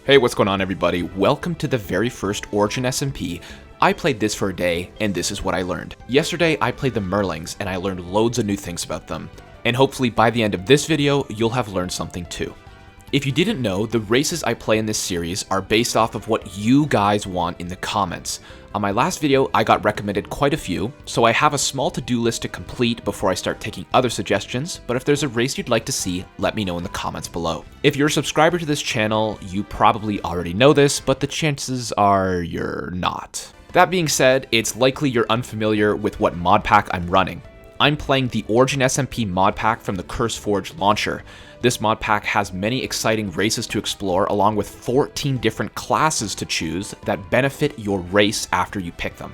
Hey, what's going on everybody? Welcome to the very first Origin-SMP. I played this for a day, and this is what I learned. Yesterday, I played the Merlings, and I learned loads of new things about them. And hopefully by the end of this video, you'll have learned something too. If you didn't know, the races I play in this series are based off of what you guys want in the comments. On my last video, I got recommended quite a few, so I have a small to-do list to complete before I start taking other suggestions, but if there's a race you'd like to see, let me know in the comments below. If you're a subscriber to this channel, you probably already know this, but the chances are you're not. That being said, it's likely you're unfamiliar with what modpack I'm running. I'm playing the Origin-SMP modpack from the CurseForge launcher. This modpack has many exciting races to explore along with 14 different classes to choose that benefit your race after you pick them.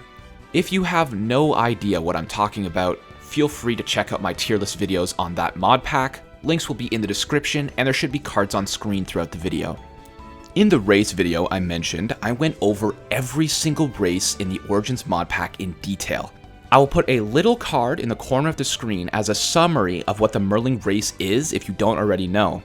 If you have no idea what I'm talking about, feel free to check out my tier list videos on that modpack. Links will be in the description and there should be cards on screen throughout the video. In the race video I mentioned, I went over every single race in the Origins modpack in detail. I will put a little card in the corner of the screen as a summary of what the Merling race is if you don't already know.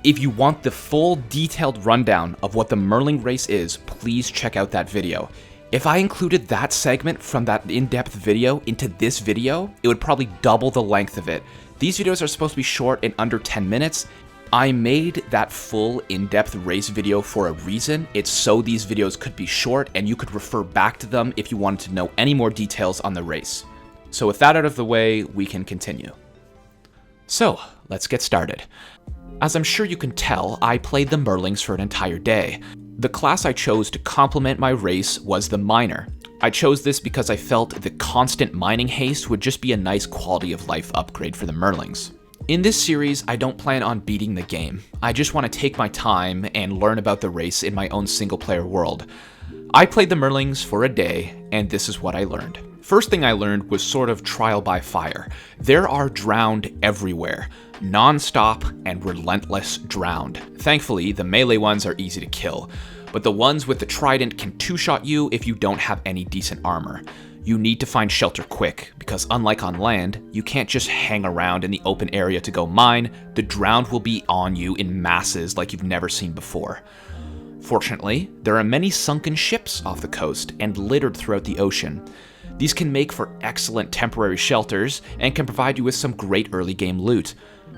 If you want the full detailed rundown of what the Merling race is, please check out that video. If I included that segment from that in-depth video into this video, it would probably double the length of it. These videos are supposed to be short and under 10 minutes. I made that full in-depth race video for a reason. It's so these videos could be short and you could refer back to them if you wanted to know any more details on the race. So with that out of the way, we can continue. So, let's get started. As I'm sure you can tell, I played the Merlings for an entire day. The class I chose to complement my race was the Miner. I chose this because I felt the constant mining haste would just be a nice quality of life upgrade for the Merlings. In this series, I don't plan on beating the game. I just want to take my time and learn about the race in my own single-player world. I played the Merlings for a day, and this is what I learned. First thing I learned was sort of trial by fire. There are drowned everywhere. Non-stop and relentless drowned. Thankfully, the melee ones are easy to kill, but the ones with the Trident can two-shot you if you don't have any decent armor. You need to find shelter quick, because unlike on land, you can't just hang around in the open area to go mine. The drowned will be on you in masses like you've never seen before. Fortunately, there are many sunken ships off the coast and littered throughout the ocean. These can make for excellent temporary shelters and can provide you with some great early game loot.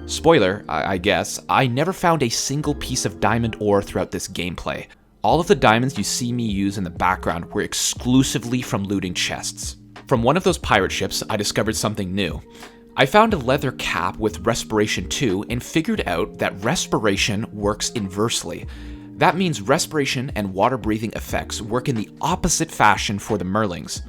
Spoiler, I guess, I never found a single piece of diamond ore throughout this gameplay. All of the diamonds you see me use in the background were exclusively from looting chests. From one of those pirate ships, I discovered something new. I found a leather cap with Respiration 2 and figured out that Respiration works inversely. That means Respiration and water breathing effects work in the opposite fashion for the Merlings.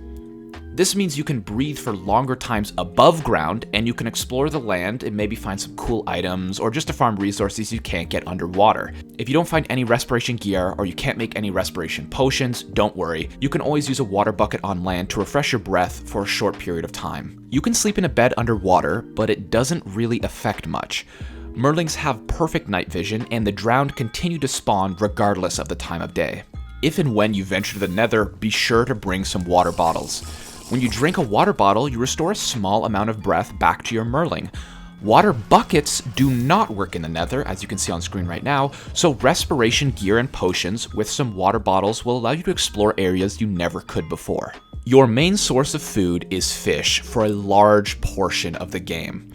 This means you can breathe for longer times above ground and you can explore the land and maybe find some cool items or just to farm resources you can't get underwater. If you don't find any respiration gear or you can't make any respiration potions, don't worry. You can always use a water bucket on land to refresh your breath for a short period of time. You can sleep in a bed underwater, but it doesn't really affect much. Merlings have perfect night vision and the drowned continue to spawn regardless of the time of day. If and when you venture to the Nether, be sure to bring some water bottles. When you drink a water bottle, you restore a small amount of breath back to your Merling. Water buckets do not work in the Nether, as you can see on screen right now, so respiration gear and potions with some water bottles will allow you to explore areas you never could before. Your main source of food is fish for a large portion of the game.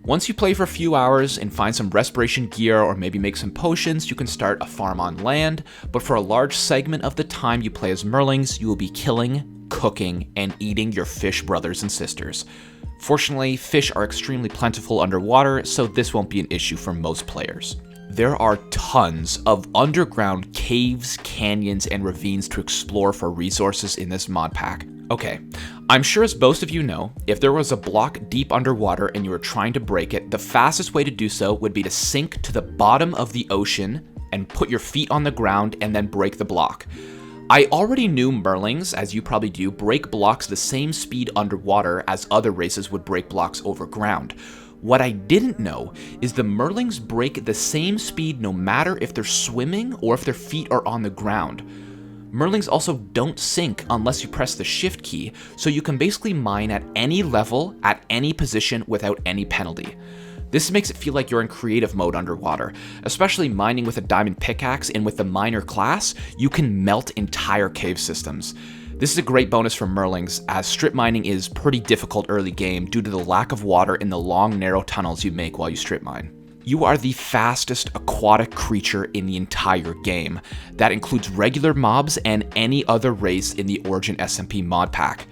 Once you play for a few hours and find some respiration gear or maybe make some potions, you can start a farm on land, but for a large segment of the time you play as Merlings, you will be killing, cooking, and eating your fish brothers and sisters. Fortunately, fish are extremely plentiful underwater, so this won't be an issue for most players. There are tons of underground caves, canyons, and ravines to explore for resources in this mod pack. Okay, I'm sure as most of you know, if there was a block deep underwater and you were trying to break it, the fastest way to do so would be to sink to the bottom of the ocean and put your feet on the ground and then break the block. I already knew Merlings, as you probably do, break blocks the same speed underwater as other races would break blocks over ground. What I didn't know is the Merlings break the same speed no matter if they're swimming or if their feet are on the ground. Merlings also don't sink unless you press the shift key, so you can basically mine at any level, at any position without any penalty. This makes it feel like you're in creative mode underwater. Especially mining with a diamond pickaxe and with the miner class, you can melt entire cave systems. This is a great bonus for Merlings, as strip mining is pretty difficult early game due to the lack of water in the long narrow tunnels you make while you strip mine. You are the fastest aquatic creature in the entire game. That includes regular mobs and any other race in the Origin-SMP mod pack.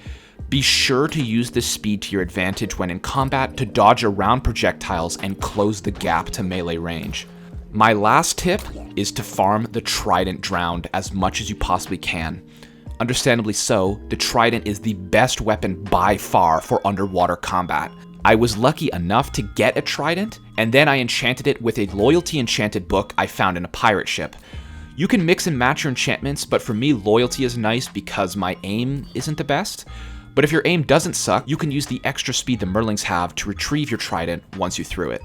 Be sure to use this speed to your advantage when in combat to dodge around projectiles and close the gap to melee range. My last tip is to farm the Trident Drowned as much as you possibly can. Understandably so, the Trident is the best weapon by far for underwater combat. I was lucky enough to get a Trident, and then I enchanted it with a Loyalty enchanted book I found in a pirate ship. You can mix and match your enchantments, but for me, Loyalty is nice because my aim isn't the best. But if your aim doesn't suck, you can use the extra speed the Merlings have to retrieve your Trident once you threw it.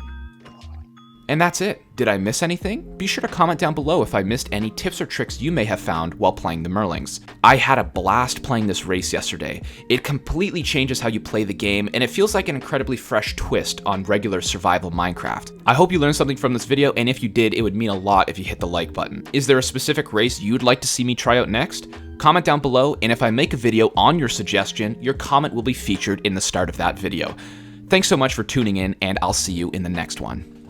And that's it. Did I miss anything? Be sure to comment down below if I missed any tips or tricks you may have found while playing the Merlings. I had a blast playing this race yesterday. It completely changes how you play the game, and it feels like an incredibly fresh twist on regular survival Minecraft. I hope you learned something from this video, and if you did, it would mean a lot if you hit the like button. Is there a specific race you'd like to see me try out next? Comment down below, and if I make a video on your suggestion, your comment will be featured in the start of that video. Thanks so much for tuning in, and I'll see you in the next one.